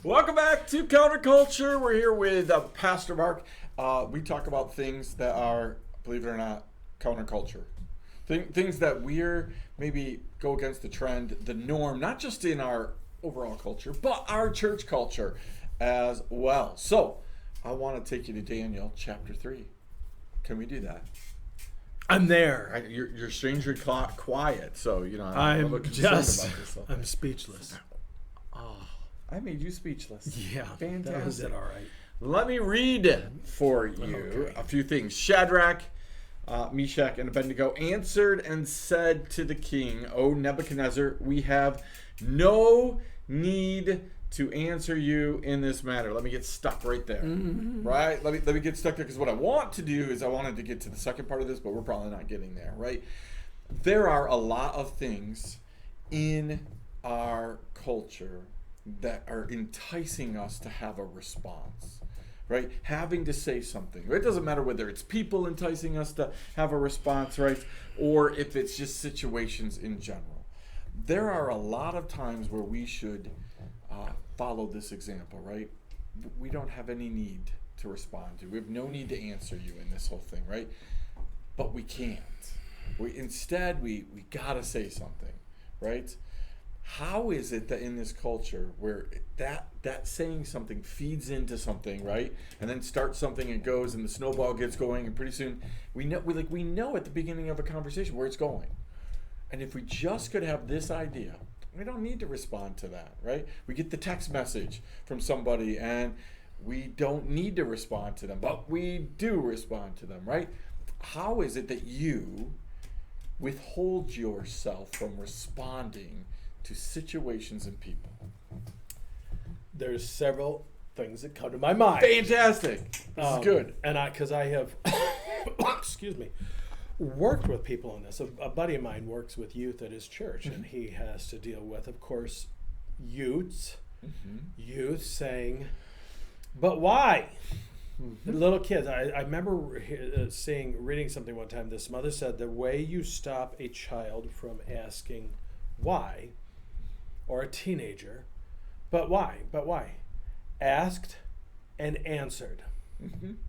Welcome back to Counterculture. We're here with Pastor Mark. We talk about things that are, believe it or not, counterculture. Things that we're maybe go against the trend, the norm, not just in our overall culture, but our church culture as well. So, I want to take you to Daniel chapter 3. Can we do that? I'm there. You're strangely quiet, so I'm a little concerned just, about this. I'm speechless. Oh, I made you speechless. Yeah, fantastic. that was it. All right. Let me read for you a few things. Shadrach, Meshach, and Abednego answered and said to the king, "O Nebuchadnezzar, we have no need to answer you in this matter." Let me get stuck right there. Right? Let me get stuck there, because what I want to do is I wanted to get to the second part of this, but we're probably not getting there, right? There are a lot of things in our culture that are enticing us to have a response, right? Having to say something. It doesn't matter whether it's people enticing us to have a response, right? Or if it's just situations in general. There are a lot of times where we should follow this example, right? We don't have any need to respond to. We have no need to answer you in this whole thing, right? But we can't. Instead, we gotta say something, right? How is it that in this culture where that saying something feeds into something, right? And then starts something and goes and the snowball gets going, and pretty soon we know at the beginning of a conversation where it's going. And if we just could have this idea, we don't need to respond to that, right? We get the text message from somebody and we don't need to respond to them, but we do respond to them, right? How is it that you withhold yourself from responding to situations and people? There's several things that come to my mind. Fantastic. This is good. And because I have, excuse me, worked with people on this. A buddy of mine works with youth at his church, and he has to deal with, of course, youth saying, "But why?" Little kids. I remember reading something one time. This mother said, the way you stop a child from asking why, or a teenager, but why? Asked and answered.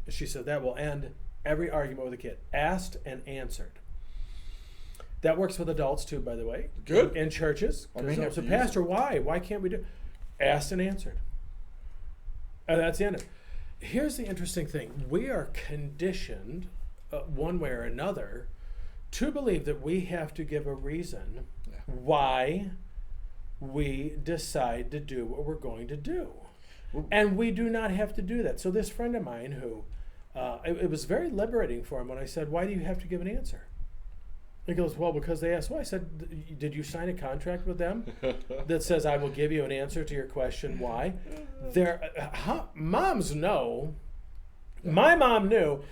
She said that will end every argument with a kid. Asked and answered. That works with adults too, by the way. Good. In churches. So, Pastor, why? Why can't we do? Asked and answered. And that's the end of it. Here's the interesting thing. We are conditioned, one way or another, to believe that we have to give a reason why we decide to do what we're going to do. And we do not have to do that. So this friend of mine who, it was very liberating for him when I said, "Why do you have to give an answer?" He goes, "Well, because they asked why." I said, "Did you sign a contract with them that says I will give you an answer to your question why?" Moms know. My mom knew.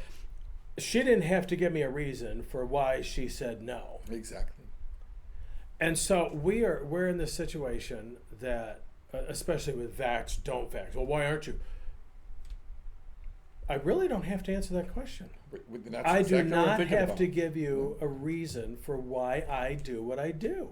She didn't have to give me a reason for why she said no. Exactly. And so we're in this situation that, especially with vax, don't vax. Well, why aren't you? I really don't have to answer that question. I do not have to give you a reason for why I do what I do.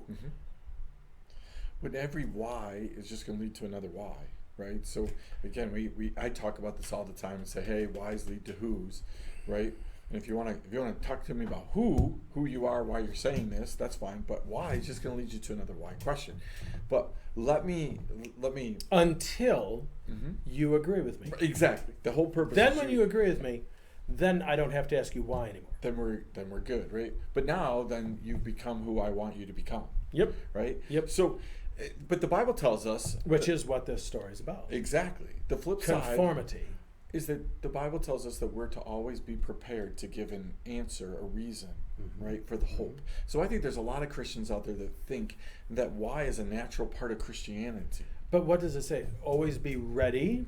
But every why is just going to lead to another why, right? So again, I talk about this all the time and say, hey, whys lead to whos, right? And if you want to talk to me about who you are, why you're saying this, that's fine. But why is just going to lead you to another why question. But let me until you agree with me. Exactly. The whole purpose. Then when you agree with me, then I don't have to ask you why anymore. Then we're good, right? But now then you've become who I want you to become. Yep. Right? Yep. So, but the Bible tells us, which is what this story is about. Exactly. The flip Conformity. side is that the Bible tells us that we're to always be prepared to give an answer, a reason, right, for the hope. So I think there's a lot of Christians out there that think that why is a natural part of Christianity. But what does it say? Always be ready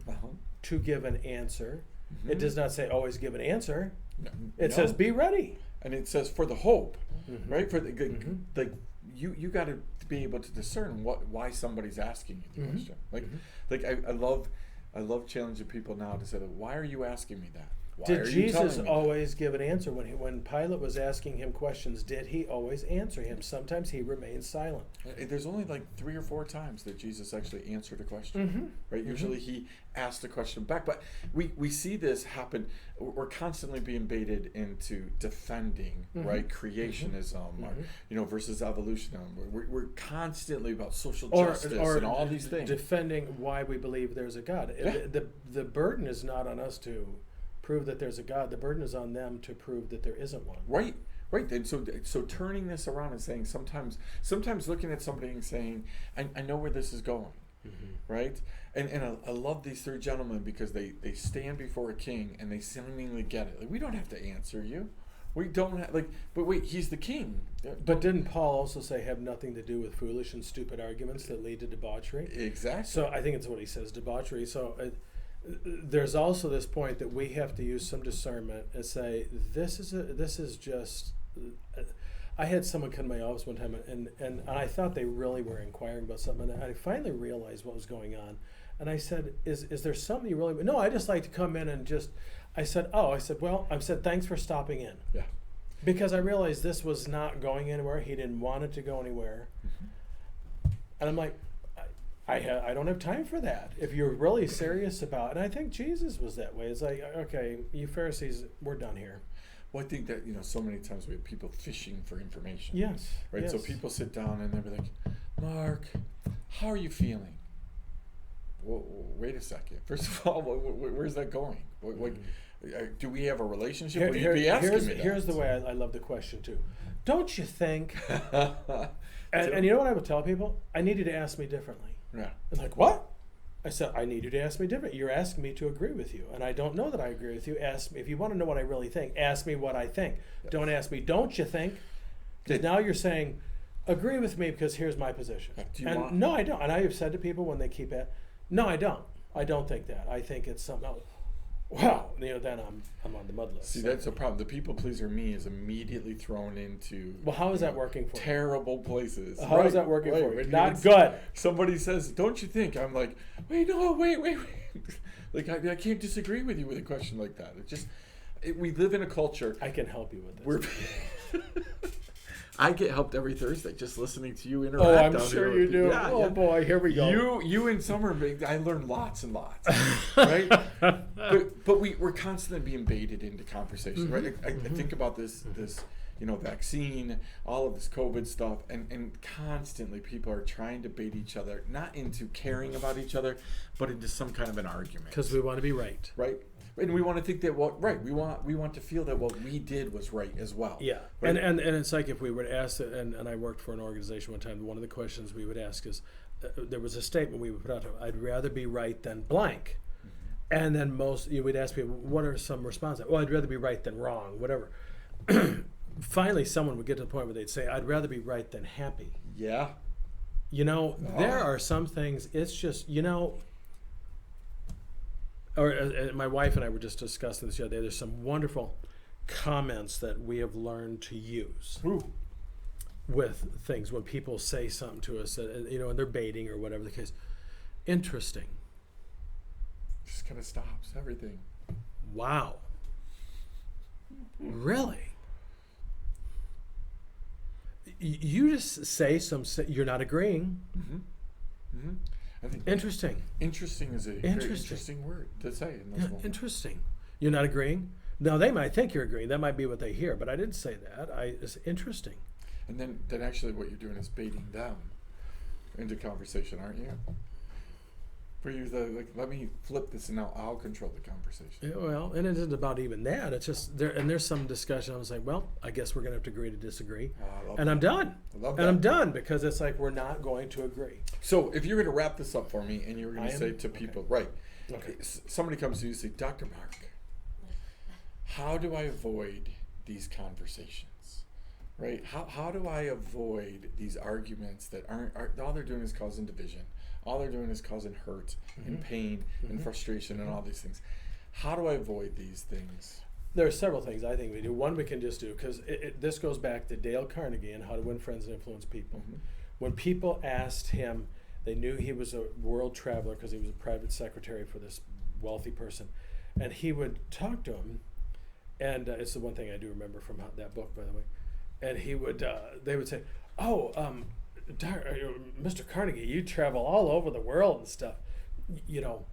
to give an answer. It does not say always give an answer. It says be ready. And it says for the hope, right? For the you got to be able to discern why somebody's asking you the question. I love challenging people now to say, why are you asking me that? Why Did are you Jesus telling me that? always give an answer when Pilate was asking him questions? Did he always answer him? Sometimes he remained silent. There's only like 3 or 4 times that Jesus actually answered a question, Mm-hmm. right? Usually he asked a question back, but we see this happen. We're constantly being baited into defending, right, creationism, or versus evolutionism. We're constantly about social justice and all these things. Defending why we believe there's a God. Yeah. The burden is not on us to prove that there's a God. The burden is on them to prove that there isn't one. Right. And so turning this around and saying sometimes looking at somebody and saying, I know where this is going. Right? And I love these 3 gentlemen because they stand before a king and they seemingly get it. Like, we don't have to answer you. We don't have, but wait, he's the king. But didn't Paul also say have nothing to do with foolish and stupid arguments that lead to debauchery? Exactly. So I think it's what he says, debauchery. So there's also this point that we have to use some discernment and say this is just. I had someone come to my office one time and I thought they really were inquiring about something, and I finally realized what was going on. And I said, is there something you really... No, I just like to come in and just... I said, thanks for stopping in. Yeah. Because I realized this was not going anywhere. He didn't want it to go anywhere. And I'm like, I don't have time for that. If you're really serious about it, and I think Jesus was that way. It's like, okay, you Pharisees, we're done here. Well, I think that, so many times we have people fishing for information. Yes. Right? Yes. So people sit down and they'll be like, Mark, how are you feeling? Well, wait a second. First of all, where's that going? Do we have a relationship? Will you be asking me that? Here's the way I love the question, too. Don't you think... and you know what I would tell people? I need you to ask me differently. Yeah. And like, what? I said, I need you to ask me different. You're asking me to agree with you, and I don't know that I agree with you. Ask me if you want to know what I really think. Ask me what I think. Yes. Don't ask me, don't you think? Because now you're saying, agree with me because here's my position. No, I don't. And I have said to people when they keep at, no, I don't. I don't think that. I think it's something else. Wow, then I'm on the mud list. See, that's the problem. The people pleaser me is immediately thrown into. Well, how is that working for terrible places? How is that working for you? Not good. Somebody says, "Don't you think?" I'm like, wait. Like I can't disagree with you with a question like that. We live in a culture. I can help you with this. I get helped every Thursday just listening to you interact. Oh, I'm sure you do. Yeah, boy, here we go. You and Summer, I learn lots and lots, right? but we're constantly being baited into conversation, right? I think about this vaccine, all of this COVID stuff, and constantly people are trying to bait each other, not into caring about each other, but into some kind of an argument. Because we want to be right. Right. And we want to think that we want to feel that what we did was right as well. Yeah, right? and it's like if we were to ask, and I worked for an organization one time. One of the questions we would ask is, there was a statement we would put out. I'd rather be right than blank, and then we'd ask people, what are some responses? Well, I'd rather be right than wrong, whatever. Finally, someone would get to the point where they'd say, I'd rather be right than happy. Yeah. There are some things. It's just my wife and I were just discussing this the other day. There's some wonderful comments that we have learned to use with things when people say something to us, and they're baiting or whatever the case. Interesting. Just kind of stops everything. Wow. Really? You just say you're not agreeing. I think interesting. Interesting is a very interesting word to say in this moment. Interesting. You're not agreeing? No, they might think you're agreeing. That might be what they hear, but I didn't say that. It's interesting. And then actually what you're doing is baiting them into conversation, aren't you? Where you're let me flip this and now I'll control the conversation. Yeah, well, and it isn't about even that. It's just there's some discussion. I was like, well, I guess we're going to have to agree to disagree. I'm done. I love and that. I'm done because it's like we're not going to agree. So if you're going to wrap this up for me and you're going to say to people, okay. Somebody comes to you and say, Dr. Mark, how do I avoid these conversations? Right? How do I avoid these arguments that aren't all they're doing is causing division? All they're doing is causing hurt and pain and frustration and all these things. How do I avoid these things? There are several things I think we do. One we can just do, because this goes back to Dale Carnegie and How to Win Friends and Influence People. When people asked him, they knew he was a world traveler because he was a private secretary for this wealthy person. And he would talk to him, And it's the one thing I do remember from that book, by the way. And he would, they would say, "Oh, Mr. Carnegie, you travel all over the world and stuff. You know,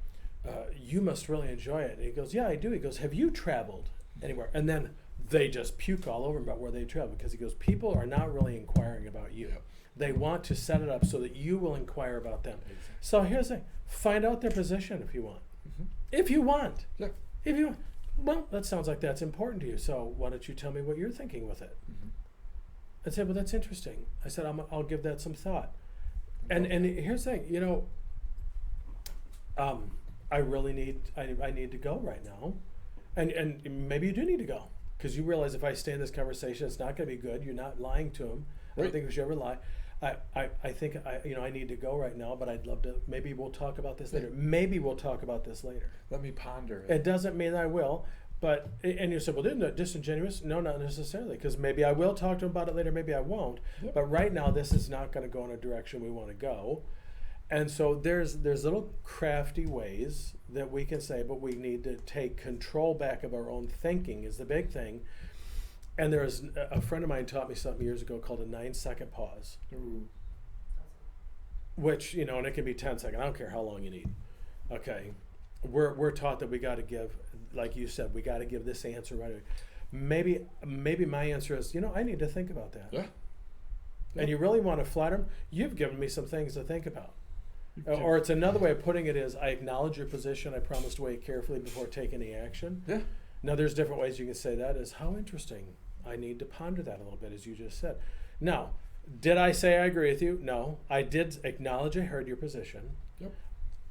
you must really enjoy it." And he goes, "Yeah, I do." He goes, "Have you traveled anywhere?" And then they just puke all over him about where they travel, because he goes, "People are not really inquiring about you. Yep. They want to set it up so that you will inquire about them." Exactly. So here's the thing: find out their position if you want. Mhm. If you want. Yeah. If you want. Well, that sounds like that's important to you. So why don't you tell me what you're thinking with it? Mhm. I said, "Well, that's interesting." I said, I'll give that some thought. And here's the thing, you know, I really need I need to go right now, and maybe you do need to go, because you realize if I stay in this conversation, it's not going to be good. You're not lying to him. I don't Right. think we should ever lie. I think I need to go right now, but I'd love to. Maybe we'll talk about this later. Maybe we'll talk about this later. Let me ponder it. It doesn't mean I will, but and you said, "Well, isn't that disingenuous?" No, not necessarily, because maybe I will talk to him about it later. Maybe I won't. Yep. But right now, this is not going to go in a direction we want to go. And so there's little crafty ways that we can say, but we need to take control back of our own thinking is the big thing. And there's a friend of mine taught me something years ago called a 9-second pause, Ooh. which, you know, and it can be 10 seconds. I don't care how long you need. Okay. We're taught that we got to give, like you said, we got to give this answer right away. Maybe my answer is, you know, I need to think about that. Yeah. And you really want to flatter him? You've given me some things to think about. Okay. Or it's another way of putting it is, I acknowledge your position. I promise to weigh it carefully before taking any action. Yeah. Now, there's different ways you can say that. Is how interesting. I need to ponder that a little bit, as you just said. Now, did I say I agree with you? No. I did acknowledge I heard your position. Yep.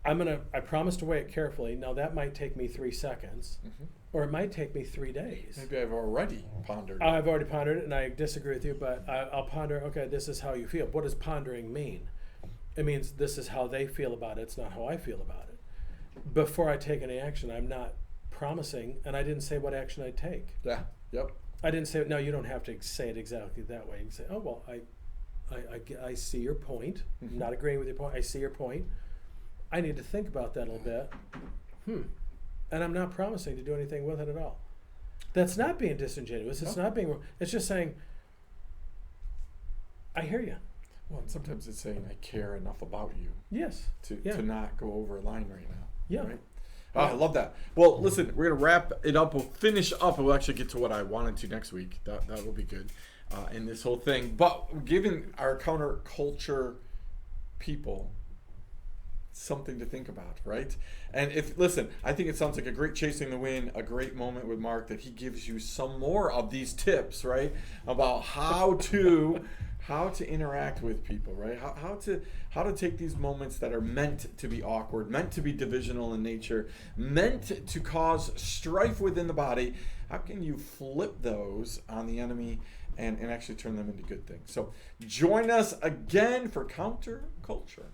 I promise to weigh it carefully. Now, that might take me 3 seconds, Mhm. or it might take me 3 days. Maybe I've already pondered. I've already pondered it, and I disagree with you, but I'll ponder, okay, this is how you feel. What does pondering mean? It means this is how they feel about it. It's not how I feel about it. Before I take any action, I'm not promising, and I didn't say what action I'd take. Yeah. Yep. I didn't say, no, you don't have to say it exactly that way. You can say, oh, well, I see your point. Mhm. I'm not agreeing with your point. I see your point. I need to think about that a little bit. And I'm not promising to do anything with it at all. That's not being disingenuous. It's No. not being, it's just saying, I hear you. Well, and sometimes it's saying I care enough about you Yes. to Yeah. not go over a line right now. Yeah. Right? Oh, I love that. Well, listen, we're gonna wrap it up. We'll finish up, and we'll actually get to what I wanted to next week. That will be good in this whole thing. But giving our counterculture people something to think about, right? And listen, I think it sounds like a great Chasing the Wind, a great moment with Mark, that he gives you some more of these tips, right, about how to interact with people, right? How to take these moments that are meant to be awkward, meant to be divisional in nature, meant to cause strife within the body. How can you flip those on the enemy and actually turn them into good things? So join us again for Counterculture.